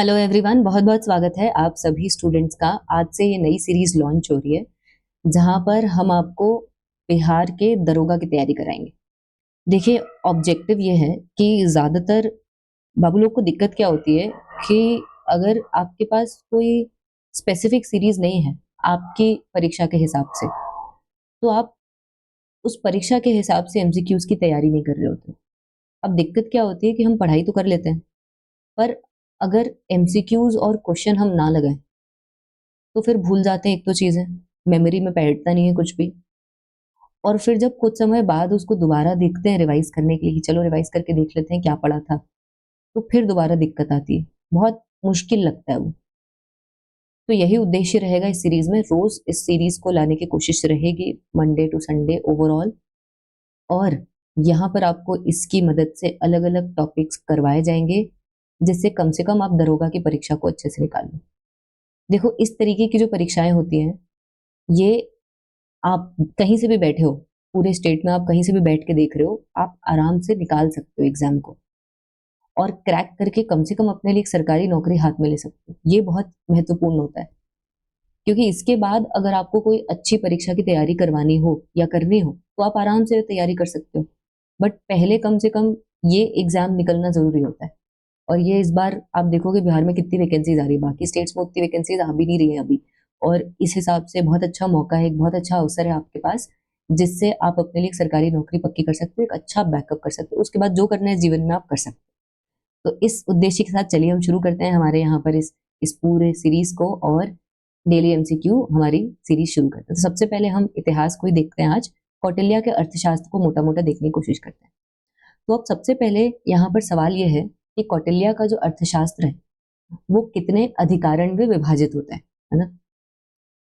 Hello everyone, बहुत बहुत स्वागत है आप सभी स्टूडेंट्स का। आज से ये नई सीरीज लॉन्च हो रही है जहां पर हम आपको बिहार के दरोगा की तैयारी कराएंगे। देखिए, ऑब्जेक्टिव ये है कि ज़्यादातर बाबू लोग को दिक्कत क्या होती है कि अगर आपके पास कोई स्पेसिफिक सीरीज नहीं है आपकी परीक्षा के हिसाब से, तो आप उस परीक्षा के हिसाब से एमसीक्यूज की तैयारी नहीं कर रहे होते। अब दिक्कत क्या होती है कि हम पढ़ाई तो कर लेते हैं, पर अगर एमसीक्यूज और क्वेश्चन हम ना लगाएं तो फिर भूल जाते हैं। एक तो चीज़ है, मेमोरी में बैठता नहीं है कुछ भी। और फिर जब कुछ समय बाद उसको दोबारा देखते हैं रिवाइज करने के लिए कि चलो रिवाइज करके देख लेते हैं क्या पढ़ा था, तो फिर दोबारा दिक्कत आती है, बहुत मुश्किल लगता है वो। तो यही उद्देश्य रहेगा इस सीरीज में, रोज इस सीरीज को लाने की कोशिश रहेगी मंडे टू संडे ओवरऑल। और यहाँ पर आपको इसकी मदद से अलग अलग टॉपिक्स करवाए जाएंगे जिससे कम से कम आप दरोगा की परीक्षा को अच्छे से निकाल लो। देखो, इस तरीके की जो परीक्षाएं होती हैं ये आप कहीं से भी बैठे हो, पूरे स्टेट में आप कहीं से भी बैठ के देख रहे हो, आप आराम से निकाल सकते हो एग्जाम को और क्रैक करके कम से कम अपने लिए एक सरकारी नौकरी हाथ में ले सकते हो। ये बहुत महत्वपूर्ण होता है, क्योंकि इसके बाद अगर आपको कोई अच्छी परीक्षा की तैयारी करवानी हो या करनी हो तो आप आराम से तैयारी कर सकते हो। बट पहले कम से कम ये एग्जाम निकलना जरूरी होता है। और ये इस बार आप देखोगे बिहार में कितनी वैकेंसीज आ रही है, बाकी स्टेट्स में उतनी वैकेंसीज आ भी नहीं रही है अभी। और इस हिसाब से बहुत अच्छा मौका है, एक बहुत अच्छा अवसर है आपके पास, जिससे आप अपने लिए एक सरकारी नौकरी पक्की कर सकते हो, एक अच्छा बैकअप कर सकते हो, उसके बाद जो करना है जीवन में आप कर सकते हो। तो इस उद्देश्य के साथ चलिए हम शुरू करते हैं हमारे यहाँ पर इस पूरे सीरीज को, और डेली एमसीक्यू हमारी सीरीज शुरू करते हैं। तो सबसे पहले हम इतिहास को ही देखते हैं आज, कौटिल्य के अर्थशास्त्र को मोटा मोटा देखने की कोशिश करते हैं। तो अब सबसे पहले यहाँ पर सवाल यह है कि कौटिल्य का जो अर्थशास्त्र है वो कितने अधिकारण में विभाजित होता है ना।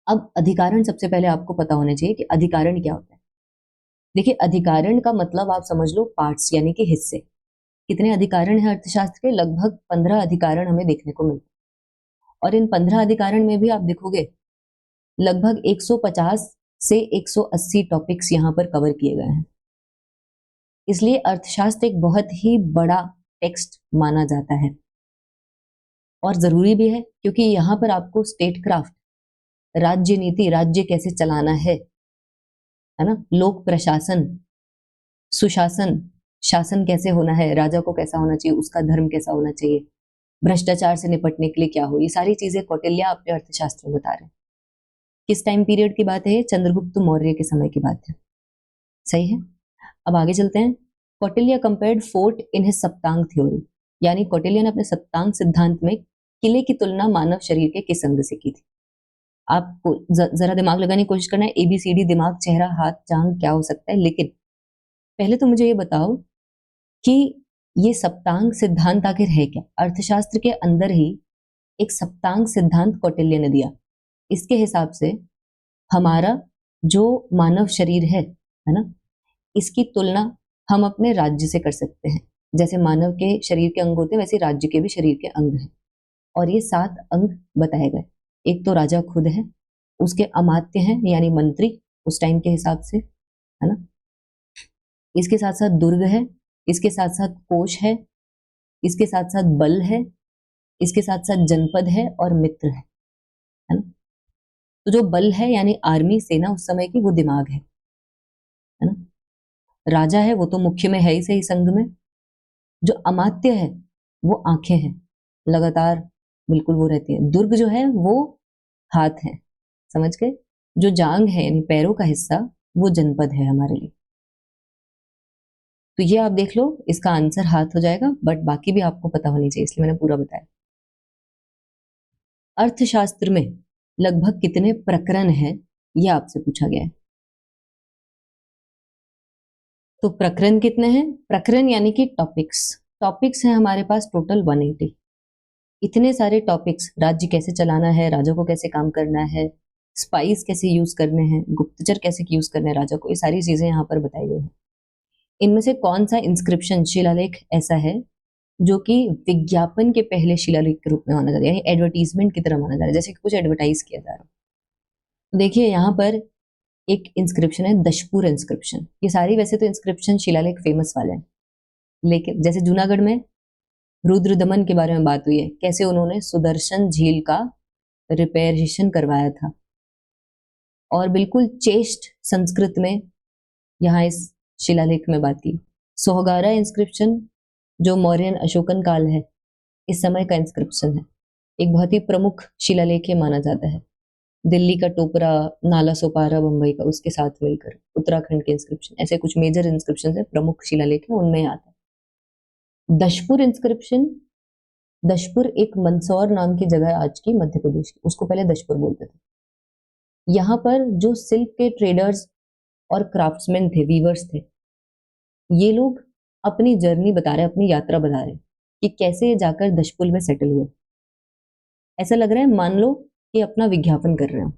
अब अधिकारण सबसे पहले आपको पता होना चाहिए कि अधिकारण क्या होता है। देखिए, अधिकारण का मतलब आप समझ लो पार्ट्स, यानी कि हिस्से। कितने अधिकारण है अर्थशास्त्र के? लगभग 15 अधिकारण हमें देखने को मिलते हैं। और इन 15 अधिकारण में भी आप देखोगे लगभग 150 से 180 टॉपिक्स यहाँ पर कवर किए गए हैं। इसलिए अर्थशास्त्र एक बहुत ही बड़ा टेक्स्ट माना जाता है और जरूरी भी है, क्योंकि यहाँ पर आपको स्टेट क्राफ्ट, राज्य नीति, राज्य कैसे चलाना है ना, लोक प्रशासन, सुशासन, शासन कैसे होना है, राजा को कैसा होना चाहिए, उसका धर्म कैसा होना चाहिए, भ्रष्टाचार से निपटने के लिए क्या हो, ये सारी चीजें कौटिल्य अपने अर्थशास्त्र में बता रहे हैं। किस टाइम पीरियड की बात है ये? चंद्रगुप्त मौर्य के समय की बात है। सही है। अब आगे चलते हैं। Kautilya compared fort in his saptanga theory, यानी कौटिल्य ने अपने सप्तांग सिद्धांत में किले की तुलना मानव शरीर के किस अंग से की थी। आपको जरा दिमाग लगाने की कोशिश करना है, ABCD, दिमाग, चेहरा, हाथ, जांग, क्या हो सकता है। लेकिन पहले तो मुझे ये बताओ कि ये सप्तांग सिद्धांत आखिर है क्या। अर्थशास्त्र के अंदर ही एक सप्तांग सिद्धांत कौटिल्य ने दिया। इसके हिसाब से हमारा जो मानव शरीर है ना, इसकी तुलना हम अपने राज्य से कर सकते हैं। जैसे मानव के शरीर के अंग होते हैं, वैसे राज्य के भी शरीर के अंग हैं। और ये 7 अंग बताए गए। एक तो राजा खुद है, उसके अमात्य हैं यानी मंत्री उस टाइम के हिसाब से, है ना। इसके साथ साथ दुर्ग है, इसके साथ साथ कोश है, इसके साथ साथ बल है, इसके साथ साथ जनपद है और मित्र है ना। तो जो बल है यानी आर्मी, सेना उस समय की, वो दिमाग है ना। राजा है वो तो मुख्य में है ही सही, संघ में। जो अमात्य है वो आंखें हैं, लगातार बिल्कुल वो रहती है। दुर्ग जो है वो हाथ है, समझ गए। जो जांग है यानी पैरों का हिस्सा, वो जनपद है हमारे लिए। तो ये आप देख लो, इसका आंसर हाथ हो जाएगा, बट बाकी भी आपको पता होनी चाहिए, इसलिए मैंने पूरा बताया। अर्थशास्त्र में लगभग कितने प्रकरण हैं, ये आपसे पूछा गया है। तो प्रकरण कितने हैं? प्रकरण यानी कि टॉपिक्स। टॉपिक्स हैं हमारे पास टोटल 180। इतने सारे टॉपिक्स, राज्य कैसे चलाना है, राजा को कैसे काम करना है, स्पाइस कैसे यूज करने हैं, गुप्तचर कैसे यूज करने हैं राजा को, ये सारी चीजें यहाँ पर बताई गई हैं। इनमें से कौन सा इंस्क्रिप्शन, शिलालेख ऐसा है जो कि विज्ञापन के पहले शिलालेख के रूप में माना जाता है, यानी एडवर्टीजमेंट की तरह माना जा रहा है, जैसे कि कुछ एडवर्टाइज किया जा रहा है। तो देखिए यहाँ पर एक इंस्क्रिप्शन है, दशपुर इंस्क्रिप्शन। ये सारी वैसे तो इंस्क्रिप्शन शिलालेख फेमस वाले हैं, लेकिन जैसे जूनागढ़ में रुद्र दमन के बारे में बात हुई है, कैसे उन्होंने सुदर्शन झील का रिपेयरेशन करवाया था। और बिल्कुल चेष्ट संस्कृत में यहाँ इस शिलालेख में बात की। सोहगारा इंस्क्रिप्शन जो मौर्यन अशोकन काल है, इस समय का इंस्क्रिप्शन है, एक बहुत ही प्रमुख शिलालेख माना जाता है। दिल्ली का टोपरा, नाला सोपारा बम्बई का, उसके साथ मिलकर उत्तराखंड के इंस्क्रिप्शन, ऐसे कुछ मेजर इंस्क्रिप्शन है, प्रमुख शिलालेख है, उनमें आता है। दशपुर इंस्क्रिप्शन, दशपुर एक मंदसौर नाम की जगह आज की मध्य प्रदेश की, उसको पहले दशपुर बोलते थे। यहाँ पर जो सिल्क के ट्रेडर्स और क्राफ्ट्समैन थे, वीवर्स थे, ये लोग अपनी जर्नी बता रहे, अपनी यात्रा बता रहे कि कैसे जाकर दशपुर में सेटल हुए। ऐसा लग रहा है मान लो कि अपना विज्ञापन कर रहे हो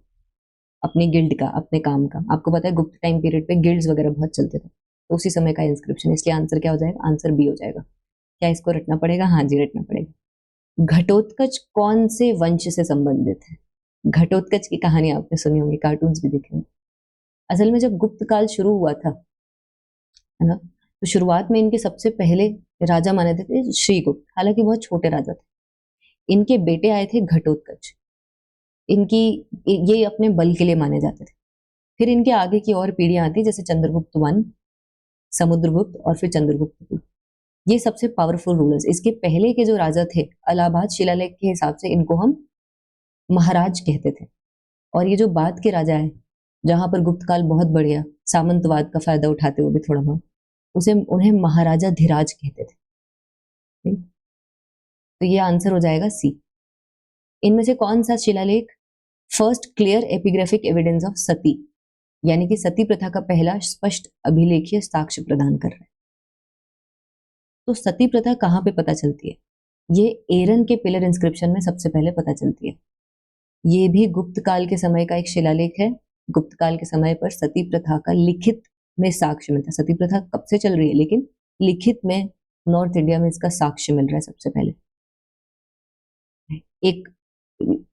अपनी गिल्ड का, अपने काम का। आपको पता है गुप्त टाइम पीरियड पे गिल्ड्स वगैरह बहुत चलते थे, तो उसी समय का इंस्क्रिप्शन, इसलिए आंसर क्या हो जाएगा? आंसर बी हो जाएगा। क्या इसको रटना पड़ेगा? हाँ जी, रटना पड़ेगा। घटोत्कच कौन से वंश से संबंधित है? घटोत्कच की कहानी आपने सुनी होगी, कार्टून्स भी देखे होंगे। असल में जब गुप्त काल शुरू हुआ था, है ना, तो शुरुआत में इनके सबसे पहले राजा माने थे श्रीगुप्त, हालांकि बहुत छोटे राजा थे। इनके बेटे आए थे घटोत्कच, इनकी ये अपने बल के लिए माने जाते थे। फिर इनके आगे की और पीढ़ियां आती, जैसे चंद्रगुप्त वन, समुद्रगुप्त और फिर चंद्रगुप्त टू। ये सबसे पावरफुल रूलर्स। इसके पहले के जो राजा थे, इलाहाबाद शिलालेख के हिसाब से इनको हम महाराज कहते थे। और ये जो बाद के राजा है, जहां पर गुप्त काल बहुत बढ़िया सामंतवाद का फायदा उठाते हुए भी थोड़ा बहुत, उसे उन्हें महाराजा धीराज कहते थे। तो ये आंसर हो जाएगा सी। इनमें से कौन सा शिलालेख first clear epigraphic evidence of sati, यानी कि सती प्रथा का पहला स्पष्ट अभिलेखीय साक्ष्य प्रदान कर रहा है? तो सती प्रथा कहां पे पता चलती है? ये एरन के पिलर इंस्क्रिप्शन में सबसे पहले पता चलती है। ये भी गुप्त काल के समय का एक शिलालेख है। गुप्त काल के समय पर सती प्रथा का लिखित में साक्ष्य मिलता है। सती प्रथा कब से चल रही है, लेकिन लिखित में नॉर्थ इंडिया में इसका साक्ष्य मिल रहा है सबसे पहले। एक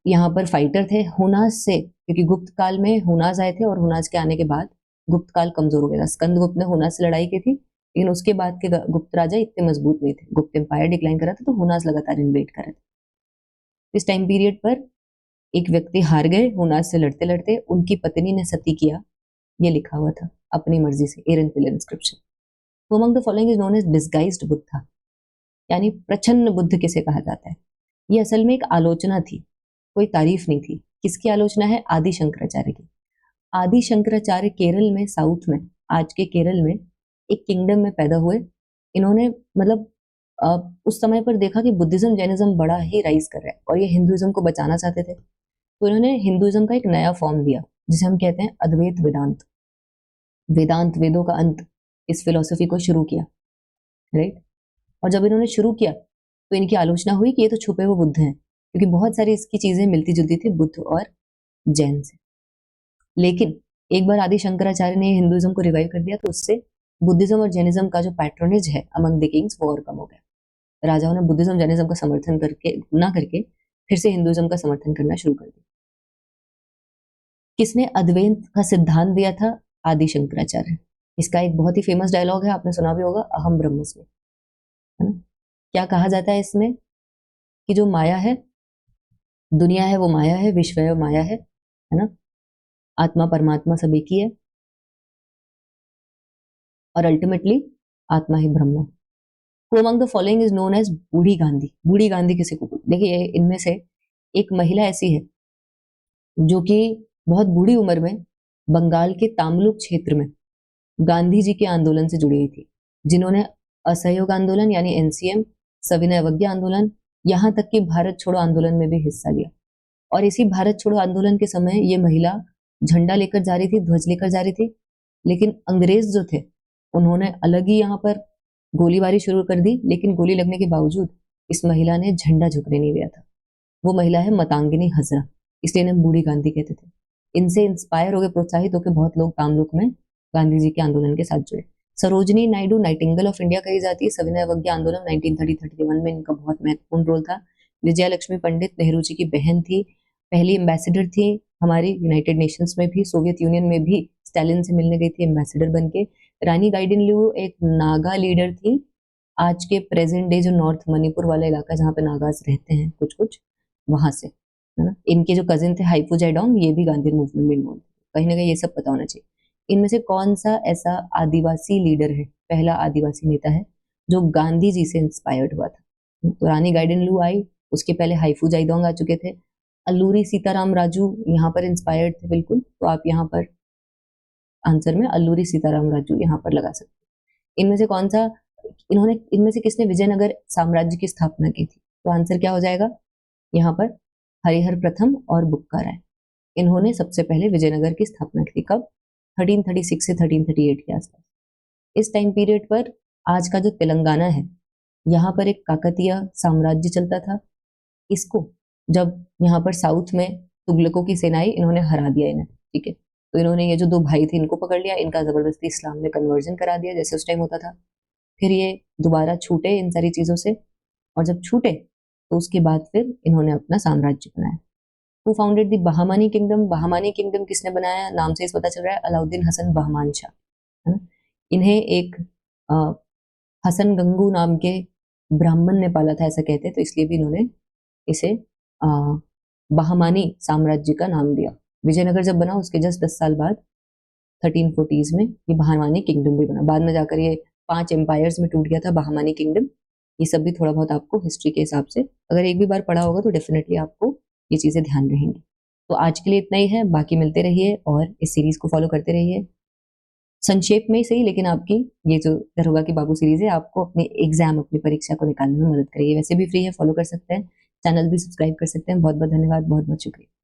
यहाँ पर फाइटर थे हुनाज से, क्योंकि गुप्त काल में हुनाज आए थे और हुनाज के आने के बाद गुप्त काल कमजोर हो गया था। स्कंदगुप्त ने हुनाज से लड़ाई की थी, लेकिन उसके बाद के गुप्त राजा इतने मजबूत नहीं थे। गुप्त एम्पायर डिक्लाइन कर रहा था, तो हुनाज लगातार इन्वेड कर रहे थे। इस टाइम पीरियड पर एक व्यक्ति हार गए हुनाज से लड़ते लड़ते, उनकी पत्नी ने सती किया, ये लिखा हुआ था अपनी मर्जी से, एरन पिलर इंस्क्रिप्शन। तो among the following is known as disguised Buddha, यानी प्रछन्न बुद्ध किसे कहा जाता है? ये असल में एक आलोचना थी, कोई तारीफ नहीं थी। किसकी आलोचना है? आदि शंकराचार्य की। आदि शंकराचार्य केरल में, साउथ में, आज के केरल में एक किंगडम में पैदा हुए। इन्होंने मतलब उस समय पर देखा कि बुद्धिज्म जैनिज्म बड़ा ही राइज कर रहा है और ये हिंदुइज्म को बचाना चाहते थे, तो इन्होंने हिंदुइज्म का एक नया फॉर्म दिया, जिसे हम कहते हैं अद्वैत वेदांत। वेदांत, वेदों का अंत, इस फिलोसफी को शुरू किया, राइट। और जब इन्होंने शुरू किया तो इनकी आलोचना हुई कि ये तो छुपे हुए बुद्ध हैं, क्योंकि बहुत सारी इसकी चीजें मिलती जुलती थी बुद्ध और जैन से। लेकिन एक बार आदि शंकराचार्य ने हिंदुइज्म को रिवाइव कर दिया, तो उससे बुद्धिज्म और जैनिज्म का जो पैट्रोनेज है अमंग द किंग्स, वो और कम हो गया। राजाओं ने बुद्धिज्म जैनिज्म का समर्थन करके फिर से हिंदुइज्म का समर्थन करना शुरू कर दिया। किसने अद्वैत का सिद्धांत दिया था? आदि शंकराचार्य। इसका एक बहुत ही फेमस डायलॉग है, आपने सुना भी होगा, अहम ब्रह्मस्मि, है ना। क्या कहा जाता है इसमें? कि जो माया है, दुनिया है वो माया है, विश्व है वो माया है ना, आत्मा परमात्मा सब एक ही है, और अल्टीमेटली आत्मा ही ब्रह्म है। Who among the following is known as बूढ़ी गांधी? बूढ़ी गांधी किसे को? देखिए, इनमें से एक महिला ऐसी है जो कि बहुत बूढ़ी उम्र में बंगाल के तामलुक क्षेत्र में गांधी जी के आंदोलन से जुड़ी हुई थी, जिन्होंने असहयोग आंदोलन यानी एनसीएम, सविनय अवज्ञा आंदोलन, यहाँ तक कि भारत छोड़ो आंदोलन में भी हिस्सा लिया। और इसी भारत छोड़ो आंदोलन के समय ये महिला झंडा लेकर जा रही थी, ध्वज लेकर जा रही थी, लेकिन अंग्रेज जो थे उन्होंने अलग ही यहाँ पर गोलीबारी शुरू कर दी, लेकिन गोली लगने के बावजूद इस महिला ने झंडा झुकने नहीं दिया था। वो महिला है मतांगिनी हजरा, इसलिए इन्हें बूढ़ी गांधी कहते थे। इनसे इंस्पायर हो गए, प्रोत्साहित होकर बहुत लोग तामलुक में गांधी जी के आंदोलन के साथ जुड़े। Sarojini Naidu Nightingale of India कही जाती है। सविनय अवज्ञा आंदोलन 1930-31 में इनका बहुत महत्वपूर्ण रोल था। विजया लक्ष्मी पंडित नेहरू जी की बहन थी, पहली एम्बेसडर थी हमारी यूनाइटेड नेशंस में भी, सोवियत यूनियन में भी स्टालिन से मिलने गई थी एम्बेसडर बन के। रानी गाइडिनल्यू एक नागा लीडर थी आज के प्रेजेंट डे जो नॉर्थ मणिपुर वाला इलाका जहाँ पे नागाज रहते हैं कुछ कुछ, वहां से, है ना। इनके जो कजिन थे हाइफू जाइडोंग, ये भी गांधी मूवमेंट में इन्वॉल्व थे। कहीं ना कहीं ये सब पता होना चाहिए। इनमें से कौन सा ऐसा आदिवासी लीडर है, पहला आदिवासी नेता है जो गांधी जी से इंस्पायर्ड हुआ था? तो रानी गाइडेनलू आई, उसके पहले हाइफू जाइदोंग आ चुके थे, अल्लूरी सीताराम राजू यहाँ पर इंस्पायर्ड थे बिल्कुल। तो आप यहाँ पर आंसर में अल्लूरी सीताराम राजू यहाँ पर लगा सकते हैं। इनमें से कौन सा, इनमें से किसने विजयनगर साम्राज्य की स्थापना की थी? तो आंसर क्या हो जाएगा यहाँ पर? हरिहर प्रथम और बुक्का राय। इन्होंने सबसे पहले विजयनगर की स्थापना की थी। कब? 1336 से 1338 के आसपास। इस टाइम पीरियड पर आज का जो तेलंगाना है, यहाँ पर एक काकतीय साम्राज्य चलता था। इसको जब यहाँ पर साउथ में तुगलकों की सेनाएं, इन्होंने हरा दिया इन्हें, ठीक है। तो इन्होंने ये जो दो भाई थे इनको पकड़ लिया, इनका जबरदस्ती इस्लाम में कन्वर्जन करा दिया जैसे उस टाइम होता था। फिर ये दोबारा छूटे इन सारी चीजों से, और जब छूटे तो उसके बाद फिर इन्होंने अपना साम्राज्य बनाया। Who founded the Bahmani kingdom? Bahmani kingdom किसने बनाया? नाम से इस पता चल रहा है, अलाउद्दीन हसन बहमान शाह, है ना। इन्हें एक हसन गंगू नाम के ब्राह्मण ने पाला था ऐसा कहते हैं, तो इसलिए भी इन्होंने इसे बहामानी साम्राज्य का नाम दिया। विजयनगर जब बना उसके जस्ट 10 साल बाद 1340s में ये बहामानी किंगडम भी बना। बाद में जाकर ये 5 एम्पायर्स में टूट गया था बहामानी किंगडम। ये सब भी थोड़ा बहुत आपको हिस्ट्री के हिसाब से अगर एक भी बार पढ़ा होगा तो डेफिनेटली आपको ये चीजें ध्यान रहेंगी। तो आज के लिए इतना ही है, बाकी मिलते रहिए और इस सीरीज को फॉलो करते रहिए। संक्षेप में ही सही, लेकिन आपकी ये जो दरोगा की बाबू सीरीज है आपको अपने एग्जाम, अपनी परीक्षा को निकालने में मदद करेगी। वैसे भी फ्री है, फॉलो कर सकते हैं, चैनल भी सब्सक्राइब कर सकते हैं। बहुत बहुत धन्यवाद, बहुत बहुत शुक्रिया।